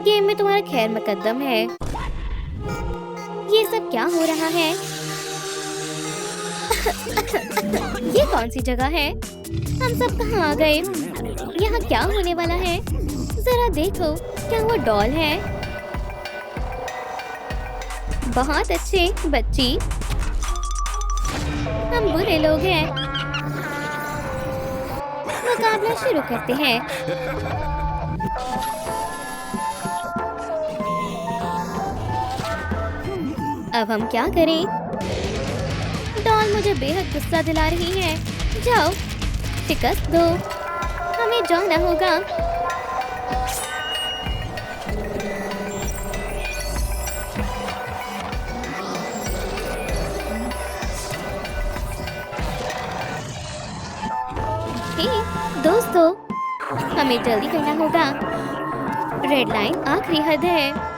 Game में तुम्हारा खैर मुकद्दम है। ये सब क्या हो रहा है? ये कौन सी जगह है? हम सब कहाँ आ गए? यहाँ क्या होने वाला है? जरा देखो, क्या वो डॉल है? बहुत अच्छे बच्ची, हम बुरे लोग हैं। मुकाबला शुरू करते हैं। अब हम क्या करें? डॉल मुझे बेहद गुस्सा दिला रही है। जाओ, शिकस्त दो। हमें जाना होगा। हे दोस्तों, हमें जल्दी करना होगा। रेड लाइन आखिरी हद है।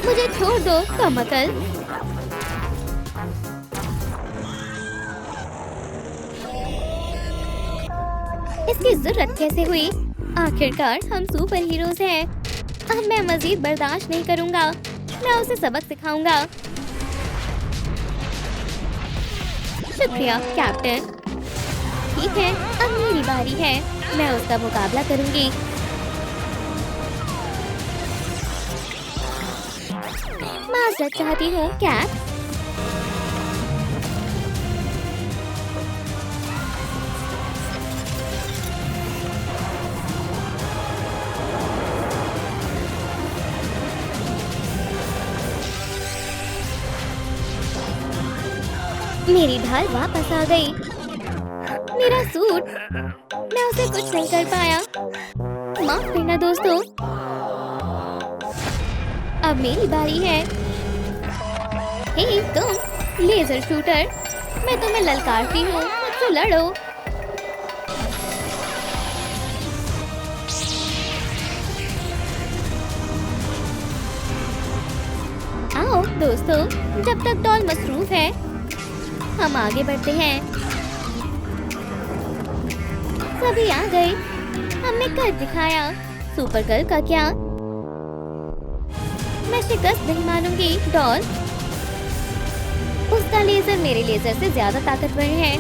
मुझे छोड़ दो कमकल। इसकी जरूरत कैसे हुई? आखिरकार हम सुपर हीरोज हैं। अब मैं मजीद बर्दाश्त नहीं करूंगा। मैं उसे सबक सिखाऊंगा। शुक्रिया कैप्टन। ठीक है, अब मेरी बारी है। मैं उसका मुकाबला करूंगी। माजरत चाहती हूँ कैप। मेरी ढाल वापस आ गई। मेरा सूट, मैं उसे कुछ नहीं कर पाया। माफ करना दोस्तों। अब मेरी बारी है। हे तुम लेजर शूटर, मैं तुम्हें ललकारती हूँ, मुझसे लड़ो। आओ दोस्तों, जब तक डॉल मसरूफ है हम आगे बढ़ते हैं। सभी आ गए। हमने कर दिखाया। सुपर गर्ल का क्या? मैं शिकस्त नहीं मानूंगी डॉल। उसका लेजर मेरे लेजर से ज्यादा ताकतवर है।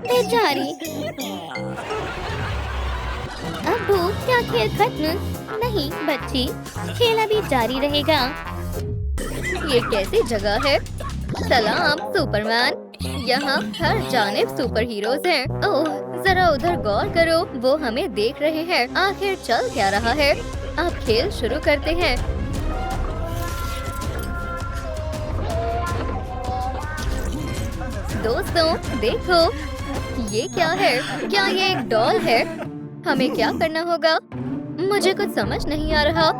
बेचारी। अब्बू, क्या खेल खत्म? नहीं बच्ची, खेल अभी जारी रहेगा। ये कैसी जगह है? सलाम सुपरमैन। यहाँ हर जानिब सुपर हीरोज हैं। ओह, जरा उधर गौर करो, वो हमें देख रहे हैं। आखिर चल क्या रहा है? अब खेल शुरू करते हैं। दोस्तों देखो, ये क्या है? क्या ये एक डॉल है? हमें क्या करना होगा? मुझे कुछ समझ नहीं आ रहा।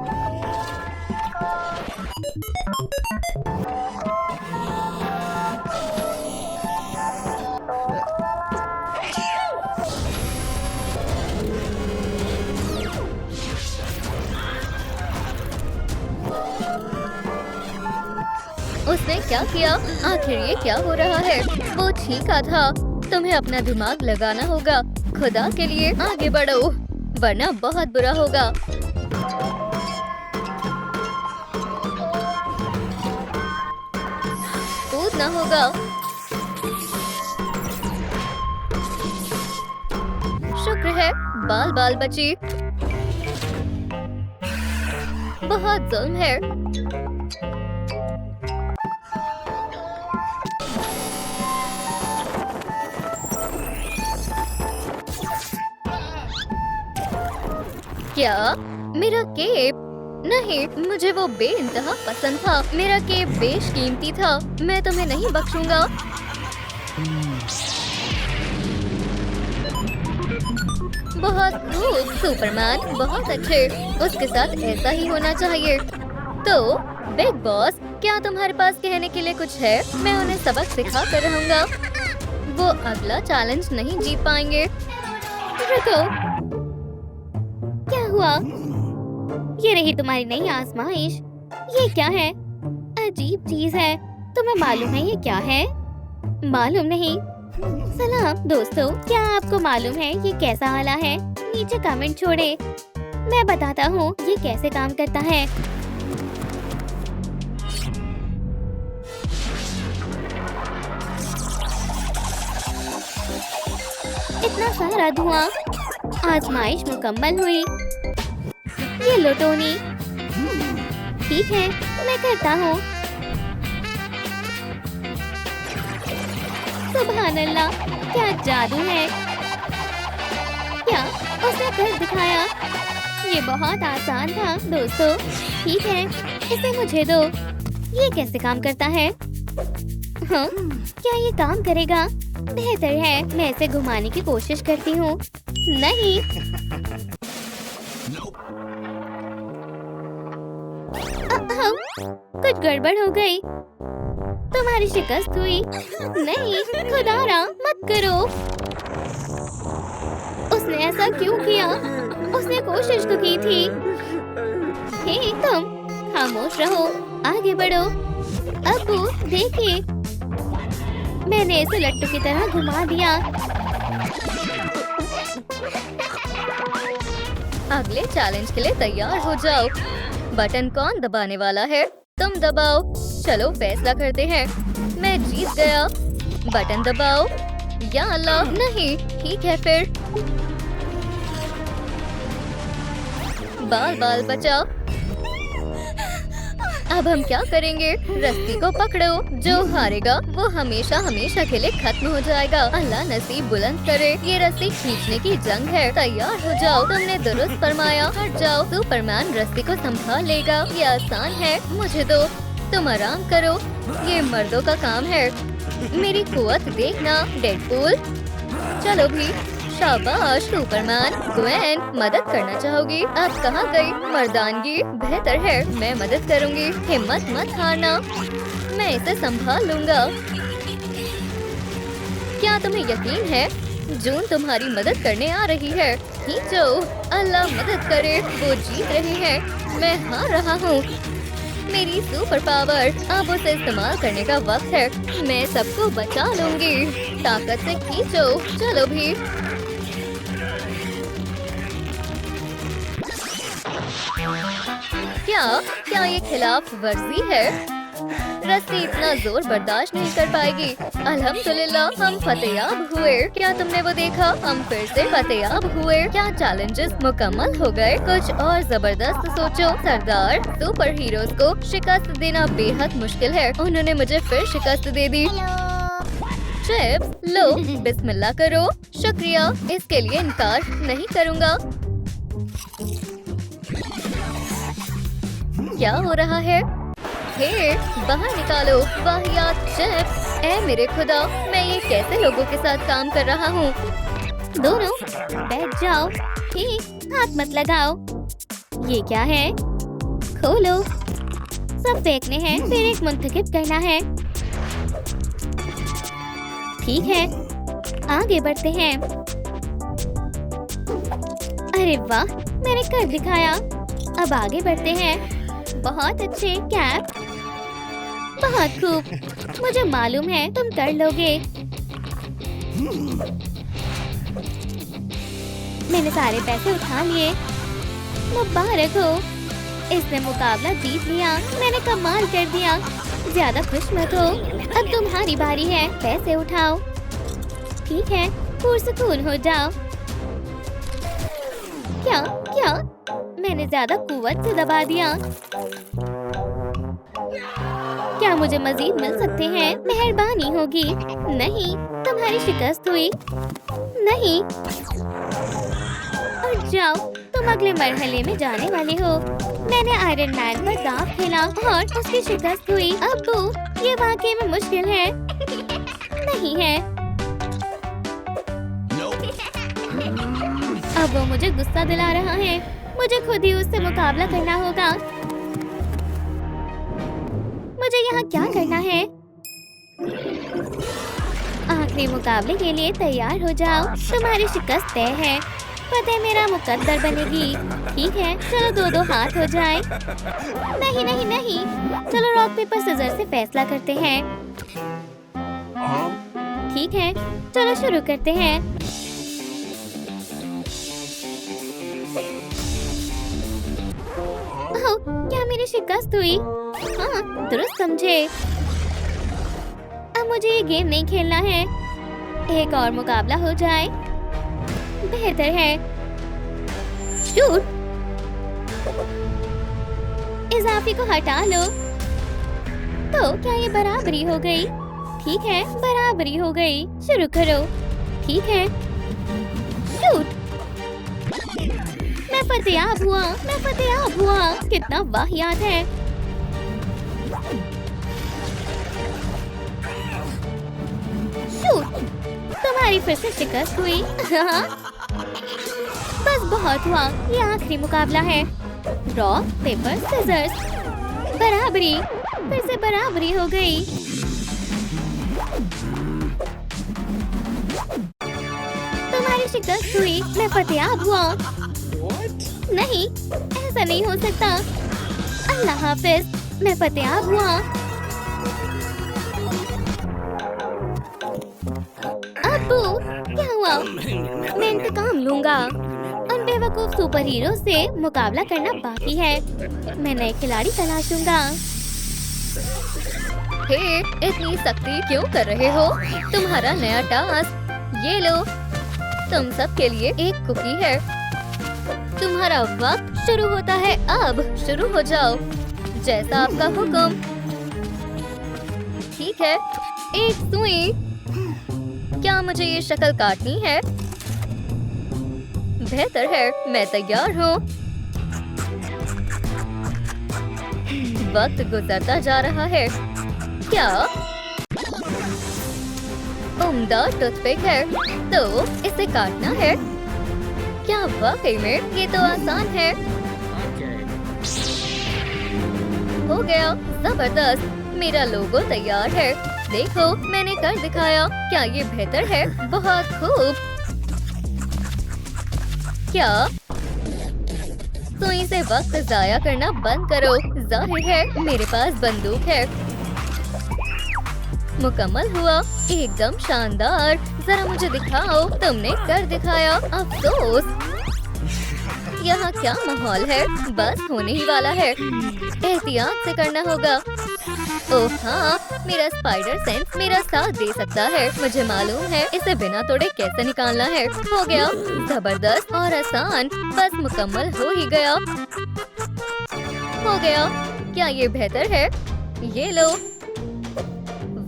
उसने क्या किया? आखिर ये क्या हो रहा है? वो चीखा था। तुम्हें अपना दिमाग लगाना होगा। खुदा के लिए आगे बढ़ो, वरना बहुत बुरा होगा। कूदना होगा। शुक्र है बाल बाल बची। बहुत जुल्म है। क्या? मेरा केप? नहीं, मुझे वो बेइंतहा पसंद था। मेरा केप बेशकीमती था। मैं तुम्हें नहीं बख्शूंगा। बहुत खूब सुपरमैन, बहुत अच्छे। उसके साथ ऐसा ही होना चाहिए। तो बिग बॉस, क्या तुम्हारे पास कहने के लिए कुछ है? मैं उन्हें सबक सिखा कर रहूंगा। वो अगला चैलेंज नहीं जीत पाएंगे। रुको, क्या हुआ? ये रही तुम्हारी नई आजमाइश। ये क्या है? अजीब चीज है। तुम्हें मालूम है ये क्या है? मालूम नहीं। सलाम दोस्तों, क्या आपको मालूम है ये कैसा आला है? नीचे कमेंट छोड़े, मैं बताता हूँ ये कैसे काम करता है। इतना सारा धुआं। आजमाइश मुकम्मल हुई। ये लो टोनी। ठीक है, मैं करता हूँ। सुभान अल्लाह, क्या जादू है। क्या उसने कर दिखाया। ये बहुत आसान था दोस्तों। ठीक है, इसे मुझे दो। ये कैसे काम करता है? हाँ, क्या ये काम करेगा? बेहतर है मैं इसे घुमाने की कोशिश करती हूँ। नहीं, कुछ गड़बड़ हो गई। तुम्हारी शिकस्त हुई। नहीं, खुदारा मत करो। उसने ऐसा क्यों किया? उसने कोशिश तो की थी। हे तुम, खामोश रहो, आगे बढ़ो। अब्बू देखिए, मैंने इसे लट्टू की तरह घुमा दिया। अगले चैलेंज के लिए तैयार हो जाओ। बटन कौन दबाने वाला है? तुम दबाओ। चलो फैसला करते हैं। मैं जीत गया। बटन दबाओ। या अल्लाह, नहीं। ठीक है फिर। बाल बाल बचाओ। अब हम क्या करेंगे? रस्सी को पकड़ो। जो हारेगा वो हमेशा हमेशा के लिए खत्म हो जाएगा। अल्लाह नसीब बुलंद करे। ये रस्सी खींचने की जंग है। तैयार हो जाओ। तुमने दुरुस्त फरमाया। हट जाओ। सुपरमैन रस्सी को संभाल लेगा। ये आसान है। मुझे दो। तुम आराम करो। ये मर्दों का काम है। मेरी कुव्वत देखना डेडपूल। चलो भी। शाबाश सुपरमैन। ग्वेन, मदद करना चाहोगी? अब कहाँ गई मर्दानगी? बेहतर है, मैं मदद करूँगी। हिम्मत मत हारना। मैं इसे संभाल लूँगा। क्या तुम्हें यकीन है? जून तुम्हारी मदद करने आ रही है। खींचो। अल्लाह मदद करे। वो जीत रही है। मैं हार रहा हूँ। मेरी सुपर पावर। अब उसे इस्तेमाल करने का वक्त है। मैं सबको बचा लूँगी। ताकत से खींचो। चलो भी। क्या ये खिलाफ वर्जी है? रस्सी इतना जोर बर्दाश्त नहीं कर पाएगी। अल्हम्दुलिल्लाह हम फतेयाब हुए। क्या तुमने वो देखा? हम फिर से फतेयाब हुए। क्या चैलेंजेस मुकम्मल हो गए? कुछ और जबरदस्त सोचो सरदार। सुपर हीरोज को शिकस्त देना बेहद मुश्किल है। उन्होंने मुझे फिर शिकस्त दे दी। चिप्स लो, बिस्मिल्लाह करो। शुक्रिया, इसके लिए इनकार नहीं करूँगा। क्या हो रहा है? हे, बाहर निकालो वाहियात चिप्स। ऐ मेरे खुदा, मैं ये कैसे लोगों के साथ काम कर रहा हूँ? दोनों बैठ जाओ। हाथ मत लगाओ। ये क्या है? खोलो। सब फेंकने हैं, फिर एक मुंतखब करना है। ठीक है, आगे बढ़ते हैं। अरे वाह, मैंने कर दिखाया। अब आगे बढ़ते हैं। बहुत अच्छे कैप। बहुत खूब। मुझे मालूम है तुम कर लोगे। मैंने सारे पैसे उठा लिए। मुबारक हो, इसने मुकाबला जीत लिया। मैंने कमाल कर दिया। ज्यादा खुश मत हो, अब तुम्हारी बारी है। पैसे उठाओ। ठीक है, पुरसुकून हो जाओ। क्या क्या मैंने ज्यादा कुव्वत से दबा दिया। क्या मुझे मजीद मिल सकते हैं? मेहरबानी होगी। नहीं, तुम्हारी शिकस्त हुई। नहीं, उठ जाओ। तुम अगले मरहले में जाने वाले हो। मैंने आयरन मैन पर दांव खेला और उसकी शिकस्त हुई। अब्बू, ये वाकई में मुश्किल है। नहीं है। अब वो मुझे गुस्सा दिला रहा है। मुझे खुद ही उससे मुकाबला करना होगा। मुझे यहाँ क्या करना है? आखिरी मुकाबले के लिए तैयार हो जाओ। तुम्हारी शिकस्त तय है। फतेह मेरा मुकद्दर बनेगी। ठीक है, चलो दो दो हाथ हो जाए। नहीं नहीं नहीं, चलो रॉक पेपर सिजर से फैसला करते हैं। ठीक है, चलो शुरू करते हैं। ओह, क्या मेरी शिकस्त हुई? हाँ, दुरुस्त समझे। अब मुझे ये गेम नहीं खेलना है। एक और मुकाबला हो जाए, बेहतर है। शूट, इजाफी को हटा लो। तो क्या ये बराबरी हो गई? ठीक है, बराबरी हो गई। शुरू करो। ठीक है, शूट। मैं फतेयाब हुआ, मैं फतेयाब हुआ। कितना वाहियात है। शूट, तुम्हारी फिर से शिकस्त हुई। बस बहुत हुआ, ये आखिरी मुकाबला है। रॉक पेपर सीजर्स, बराबरी। फिर से बराबरी हो गई। तुम्हारी शिकस्त हुई, मैं फतेयाब हुआ। नहीं, ऐसा नहीं हो सकता। अल्लाह हाफिज, मैं फतेयाब हुआ। अब्बू, क्या हुआ? मैं इंतकाम लूंगा। उन बेवकूफ सुपर हीरो से मुकाबला करना बाकी है। मैं नए खिलाड़ी तलाशूंगा। हे, इतनी सख्ती क्यों कर रहे हो? तुम्हारा नया टास्क, ये लो। तुम सब के लिए एक कुकी है। तुम्हारा वक्त शुरू होता है अब। शुरू हो जाओ, जैसा आपका हुक्म। ठीक है, एक सुई। क्या मुझे ये शक्ल काटनी है? बेहतर है, मैं तैयार हूँ। वक्त गुजरता जा रहा है। क्या उम्दा टूथपिक है, तो इसे काटना है। क्या वाकई में? ये तो आसान है। हो गया, जबरदस्त। मेरा लोगो तैयार है। देखो, मैंने कर दिखाया। क्या ये बेहतर है? बहुत खूब। क्या सुई से वक्त जाया करना बंद करो। जाहिर है मेरे पास बंदूक है। मुकम्मल हुआ, एकदम शानदार। जरा मुझे दिखाओ। तुमने कर दिखाया। अफसोस। यहाँ क्या माहौल है? बस होने ही वाला है। एहतियात से करना होगा। ओह हाँ, मेरा स्पाइडर सेंस मेरा साथ दे सकता है। मुझे मालूम है इसे बिना तोड़े कैसे निकालना है। हो गया, जबरदस्त और आसान। बस मुकम्मल हो ही गया। हो गया। क्या ये बेहतर है? ये लो।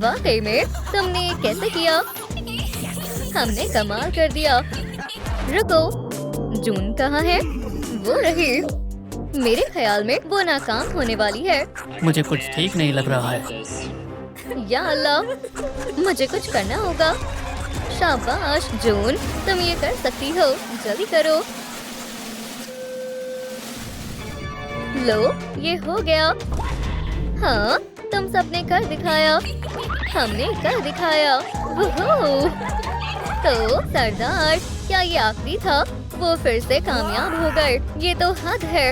वाकई में तुमने ये कैसे किया? हमने कमाल कर दिया। रुको, जून कहाँ है? वो रही। मेरे ख्याल में वो नाकाम होने वाली है। मुझे कुछ ठीक नहीं लग रहा है। या अल्लाह, मुझे कुछ करना होगा। शाबाश जून, तुम ये कर सकती हो। जल्दी करो। लो, ये हो गया। हाँ, तुम सबने कर दिखाया। हमने कर दिखाया। वुहू। तो सरदार, क्या ये आखिरी था? वो फिर से कामयाब हो गए। ये तो हद है।